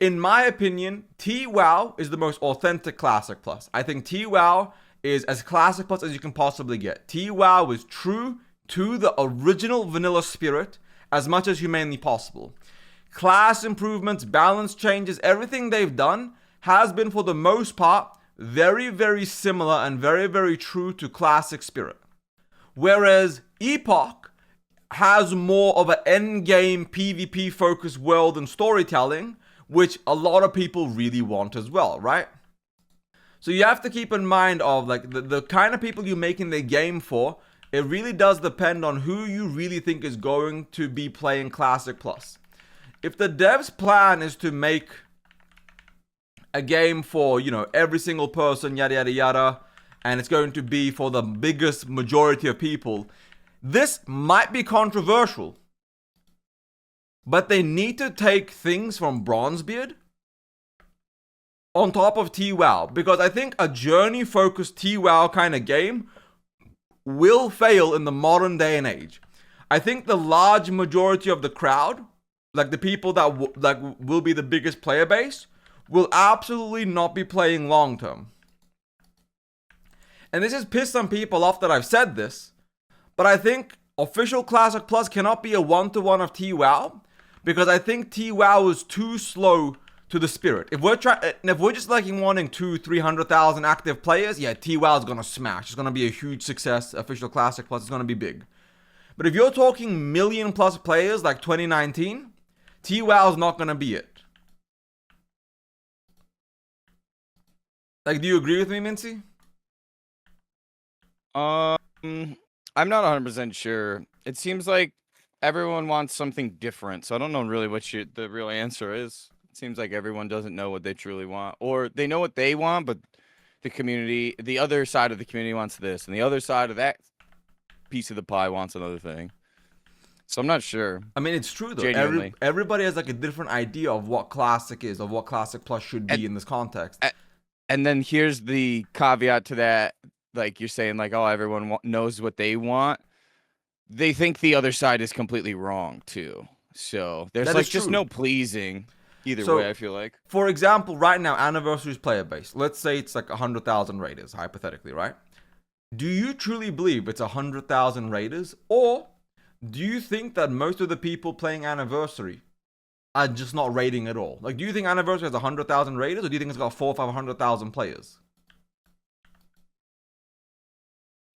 In my opinion, TWoW is the most authentic Classic Plus. I think TWoW is as Classic Plus as you can possibly get. TWoW is true to the original vanilla spirit as much as humanly possible. Class improvements, balance changes, everything they've done has been for the most part very, very similar and very, very true to Classic Spirit. Whereas Epoch has more of an endgame PvP focused world and storytelling, which a lot of people really want as well, right? So you have to keep in mind of like the kind of people you're making the game for. It really does depend on who you really think is going to be playing Classic Plus. If the devs' plan is to make a game for, every single person, yada yada yada, and it's going to be for the biggest majority of people, this might be controversial. But they need to take things from Bronzebeard on top of TWoW, because I think a journey focused TWoW kind of game will fail in the modern day and age. I think the large majority of the crowd, like the people that will be the biggest player base, will absolutely not be playing long term. And this has pissed some people off that I've said this, but I think official Classic Plus cannot be a one-to-one of TWoW, because I think TWoW is too slow to the spirit. If we're just like wanting 300,000 active players, yeah, TWoW is gonna smash. It's gonna be a huge success. Official Classic Plus is gonna be big. But if you're talking million plus players like 2019, TWoW is not gonna be it. Like, do you agree with me, Mincy? I'm not 100% sure. It seems like everyone wants something different, so I don't know really what the real answer is. It seems like everyone doesn't know what they truly want, or they know what they want, but the other side of the community wants this, and the other side of that piece of the pie wants another thing. So I'm not sure. I mean, it's true though. Genuinely. Everybody has like a different idea of what Classic is, of what Classic Plus should be And, in this context. and then here's the caveat to that. Like you're saying, like, oh, everyone knows what they want. They think the other side is completely wrong too. So there's That like is just true. no pleasing either So, way, I feel like. for example, right now, Anniversary's player base, let's say it's like 100,000 raiders, hypothetically, right? Do you truly believe it's 100,000 raiders? Or do you think that most of the people playing Anniversary are just not raiding at all? Like, do you think Anniversary has 100,000 raiders, or do you think it's got 400,000 or 500,000 players?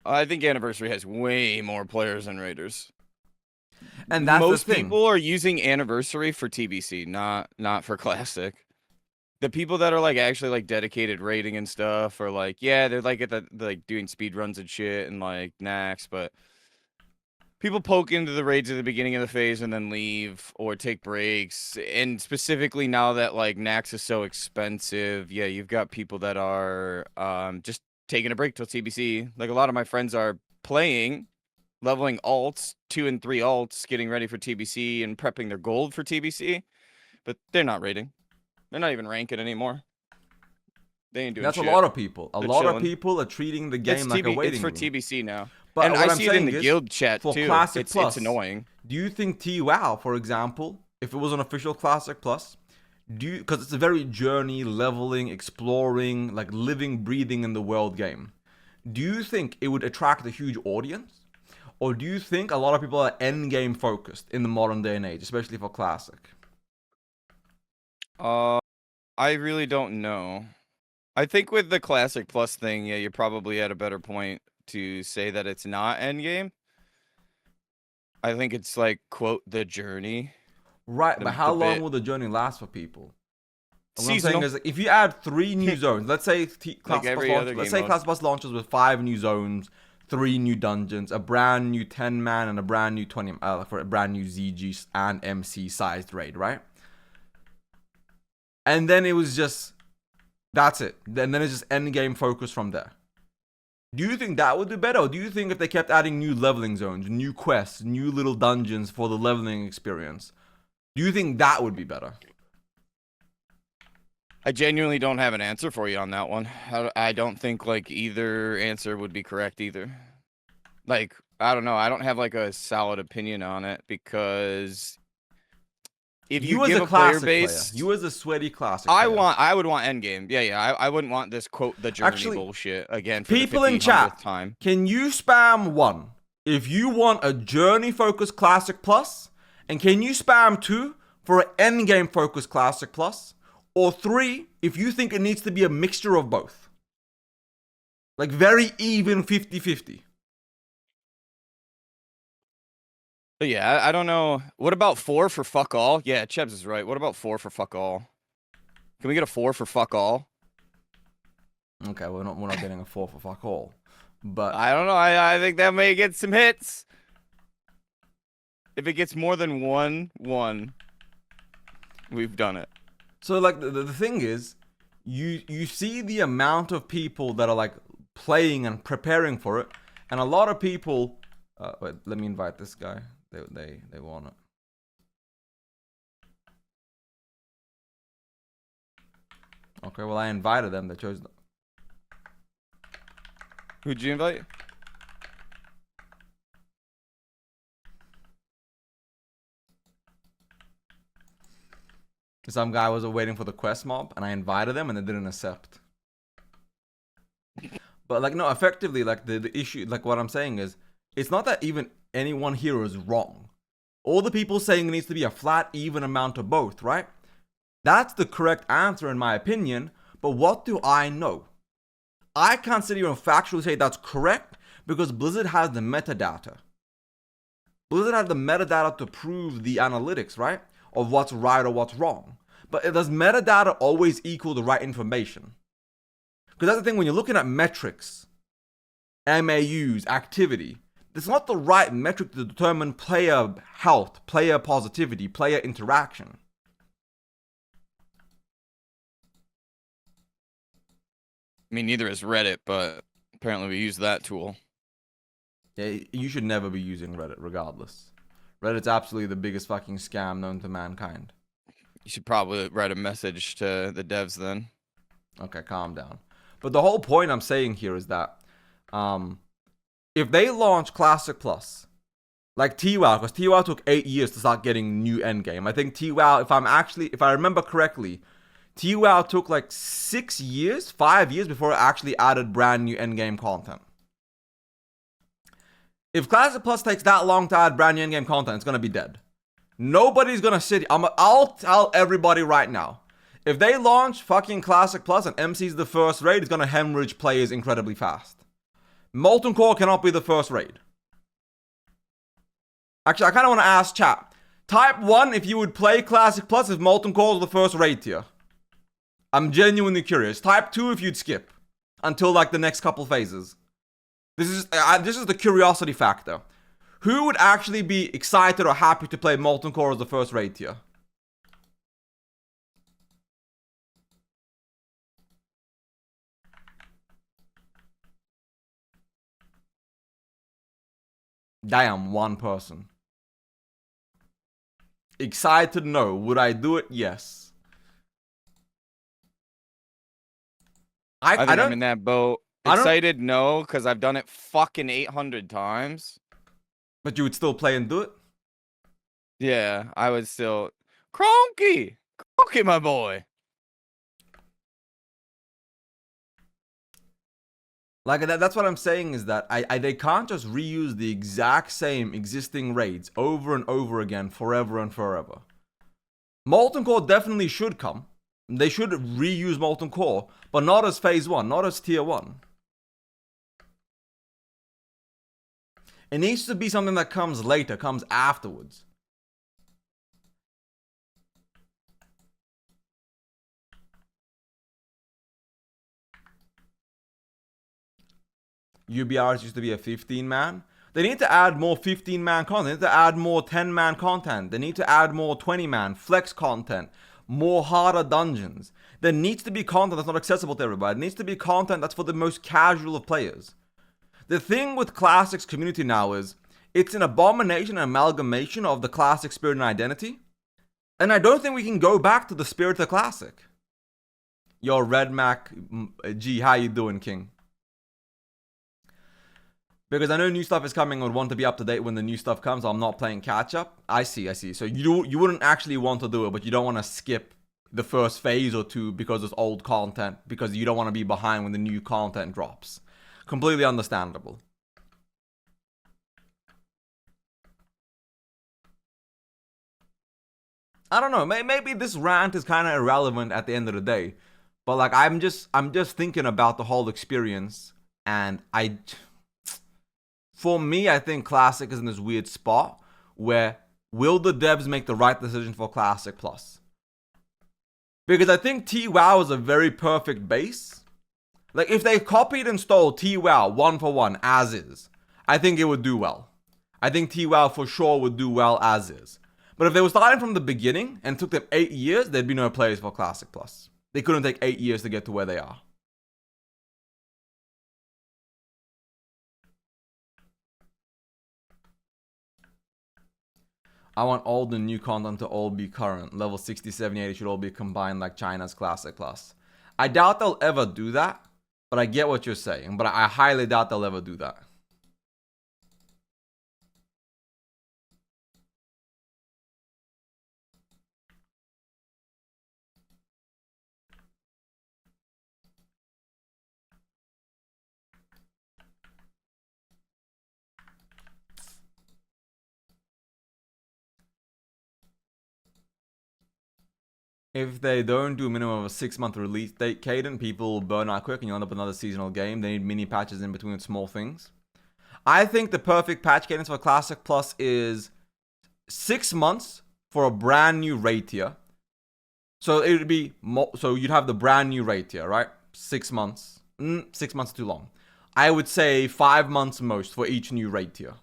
I think Anniversary has way more players than Raiders. And that's Most the thing. people are using Anniversary for TBC, not for Classic. The people that are like actually like dedicated raiding and stuff are like, yeah, they're like at the like doing speed runs and shit and like Nax, but people poke into the raids at the beginning of the phase and then leave or take breaks. And specifically now that like Nax is so expensive, yeah, you've got people that are just taking a break till TBC. Like a lot of my friends are playing, leveling alts, 2 and 3 alts, getting ready for TBC and prepping their gold for TBC, but they're not raiding. They're not even ranking anymore. They ain't doing That's shit. a lot of people. A They're lot of chilling. people are treating the game like a waiting It's for room. TBC now. But And what I I'm see it in saying the is, guild chat for too. Classic Plus, It's annoying. do you think TWoW, for example, if it was an official Classic Plus, because it's a very journey, leveling, exploring, like living, breathing in the world game, do you think it would attract a huge audience? Or do you think a lot of people are endgame focused in the modern day and age, especially for Classic? I really don't know. I think with the Classic Plus thing, yeah, you're probably at a better point to say that it's not endgame. I think it's like, quote, the journey. Right, but how long bit will the journey last for people? What I'm saying seasonal. is, if you add 3 new zones, let's say Like every other Let's game say mode. Class Plus launches with 5 new zones, 3 new dungeons, a brand new 10-man, and a brand new 20 for a brand new ZG and MC sized raid, right? And then it was just that's it. Then it's just end game focus from there. Do you think that would be better? Or do you think if they kept adding new leveling zones, new quests, new little dungeons for the leveling experience, do you think that would be better? I genuinely don't have an answer for you on that one. I don't think like either answer would be correct either. Like, I don't know. I don't have like a solid opinion on it because if you You as give a a player classic player, base, you as a sweaty classic player. I would want endgame. Yeah. I wouldn't want this quote the journey Actually, bullshit again for the people in 1,500th chat, time. can you spam 1 if you want a journey focused classic plus? And can you spam 2 for an endgame focused classic plus? Or 3 if you think it needs to be a mixture of both? Like very even 50-50. But yeah, I don't know. What about 4 for fuck all? Yeah, Chebs is right. What about 4 for fuck all? Can we get a 4 for fuck all? Okay, we're not getting a 4 for fuck all. But I don't know. I think that may get some hits. If it gets more than 1, we've done it. so like the thing is, you see the amount of people that are like playing and preparing for it, and a lot of people. Wait, let me invite this guy. They want it. Okay, well I invited them. They chose. Who'd you invite? Some guy was waiting for the quest mob, and I invited them, and they didn't accept. But like, no, effectively, like the issue, like what I'm saying is, it's not that even anyone here is wrong. All the people saying it needs to be a flat, even amount of both, right? That's the correct answer in my opinion. But what do I know? I can't sit here and factually say that's correct because Blizzard has the metadata. Blizzard has the metadata to prove the analytics, right? Of what's right or what's wrong. But does metadata always equal the right information? Because that's the thing, when you're looking at metrics, MAUs, activity, it's not the right metric to determine player health, player positivity, player interaction. I mean, neither is Reddit, but apparently we use that tool. Yeah, you should never be using Reddit regardless. Reddit's absolutely the biggest fucking scam known to mankind. You should probably write a message to the devs then. Okay, calm down. But the whole point I'm saying here is that if they launch Classic Plus, like TWoW, because TWoW took 8 years to start getting new endgame. I think TWoW, if I remember correctly, TWoW took like 6 years, 5 years before it actually added brand new endgame content. If Classic Plus takes that long to add brand new endgame content, it's gonna be dead. Nobody's gonna sit. I'll tell everybody right now. If they launch fucking Classic Plus and MC's the first raid, it's gonna hemorrhage players incredibly fast. Molten Core cannot be the first raid. Actually, I kind of want to ask chat. Type 1 if you would play Classic Plus if Molten Core was the first raid tier. I'm genuinely curious. Type 2 if you'd skip until like the next couple phases. This is the curiosity factor. Who would actually be excited or happy to play Molten Core as the first raid tier? Damn, one person. Excited? No. Would I do it? Yes. I think I'm in that boat. Excited? No, because I've done it fucking 800 times. But you would still play and do it? Yeah, I would still. Cronky! Cronky, my boy! Like, that's what I'm saying is that they can't just reuse the exact same existing raids over and over again forever and forever. Molten Core definitely should come. They should reuse Molten Core, but not as phase 1, not as tier 1. It needs to be something that comes later, comes afterwards. UBRs used to be a 15-man. They need to add more 15-man content. They need to add more 10-man content. They need to add more 20-man flex content. More harder dungeons. There needs to be content that's not accessible to everybody. It needs to be content that's for the most casual of players. The thing with Classics community now is it's an abomination and amalgamation of the Classic spirit and identity. And I don't think we can go back to the spirit of the Classic. Yo, Red Mac G, how you doing, King? Because I know new stuff is coming. I would want to be up to date when the new stuff comes. I'm not playing catch up. I see. So you wouldn't actually want to do it, but you don't want to skip the first phase or two because it's old content, because you don't want to be behind when the new content drops. Completely understandable. I don't know. Maybe this rant is kind of irrelevant at the end of the day, but like I'm just thinking about the whole experience, and for me, I think Classic is in this weird spot where will the devs make the right decision for Classic Plus? Because I think TWoW is a very perfect base. Like if they copied and stole TWoW one for one as is, I think it would do well. I think TWoW for sure would do well as is. But if they were starting from the beginning and it took them 8 years, there'd be no players for Classic Plus. They couldn't take 8 years to get to where they are. I want all the new content to all be current. Level 60, 70, 80 should all be combined like China's Classic Plus. I doubt they'll ever do that, but I get what you're saying. But I highly doubt they'll ever do that. If they don't do a minimum of a 6-month release date cadence, people will burn out quick and you'll end up with another seasonal game. They need mini patches in between with small things. I think the perfect patch cadence for Classic Plus is 6 months for a brand new raid tier. So it would be so you'd have the brand new raid tier, right? 6 months. 6 months is too long. I would say 5 months most for each new raid tier.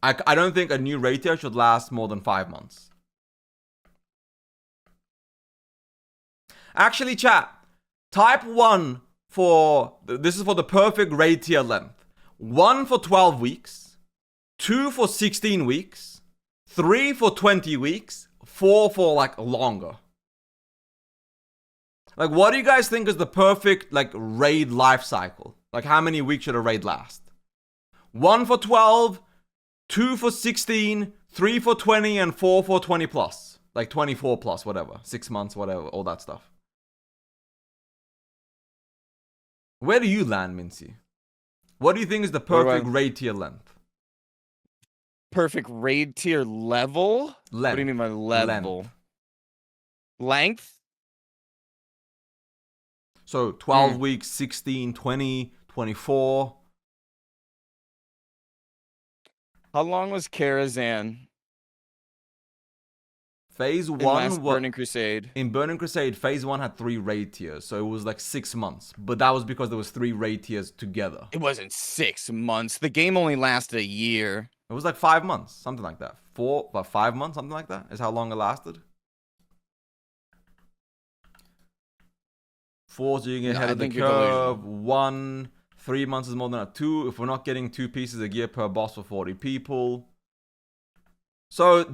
I don't think a new raid tier should last more than 5 months. Actually, chat, type 1 for, this is for the perfect raid tier length. 1 for 12 weeks, 2 for 16 weeks, 3 for 20 weeks, 4 for like longer. Like, what do you guys think is the perfect like raid life cycle? Like, how many weeks should a raid last? 1 for 12, 2 for 16, 3 for 20, and 4 for 20 plus. Like 24 plus, whatever. 6 months, whatever, all that stuff. Where do you land, Mincy? What do you think is the perfect raid tier length? Perfect raid tier level? What do you mean by level? Length? So 12 weeks, 16, 20, 24. How long was Karazhan? Phase 1 was Burning Crusade. In Burning Crusade, phase 1 had 3 raid tiers, so it was like 6 months. But that was because there was 3 raid tiers together. It wasn't 6 months. The game only lasted a year. It was like 5 months, something like that. 5 months, something like that is how long it lasted. 4 so you get ahead of the curve. 1, 3 months is more than a 2. If we're not getting 2 pieces a gear per boss for 40 people. So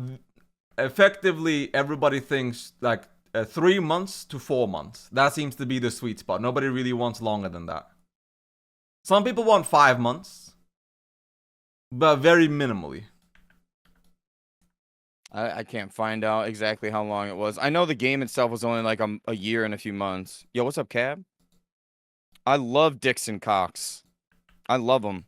effectively, everybody thinks like 3 months to 4 months. That seems to be the sweet spot. Nobody really wants longer than that. Some people want 5 months, but very minimally. I can't find out exactly how long it was. I know the game itself was only like a year and a few months. Yo, what's up, Cab? I love Dixon Cox. I love him.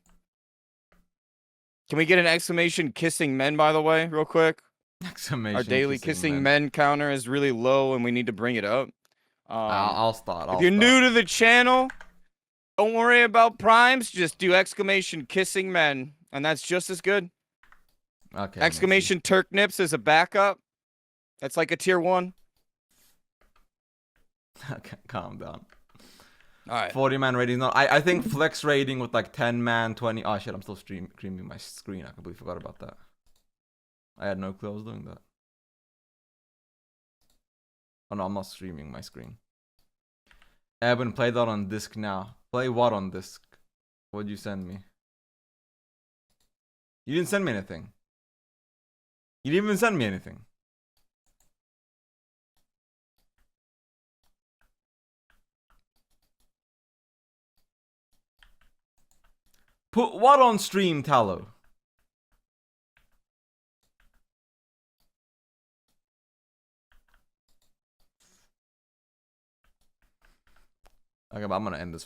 Can we get an exclamation kissing men, by the way, real quick? Exclamation Our daily kissing men counter is really low, and we need to bring it up. I'll start. If you're new to the channel, don't worry about primes. Just do exclamation kissing men, and that's just as good. Okay. Exclamation Turk Nips is a backup. That's like a tier 1. Okay, calm down. All right. 40-man rating. No, I think flex rating with like 10-man, 20. Oh shit, I'm still streaming my screen. I completely forgot about that. I had no clue I was doing that. Oh no, I'm not streaming my screen. Evan, play that on disc now. Play what on disc? What'd you send me? You didn't send me anything. You didn't even send me anything. Put what on stream, Tallow? Okay, but I'm gonna end this.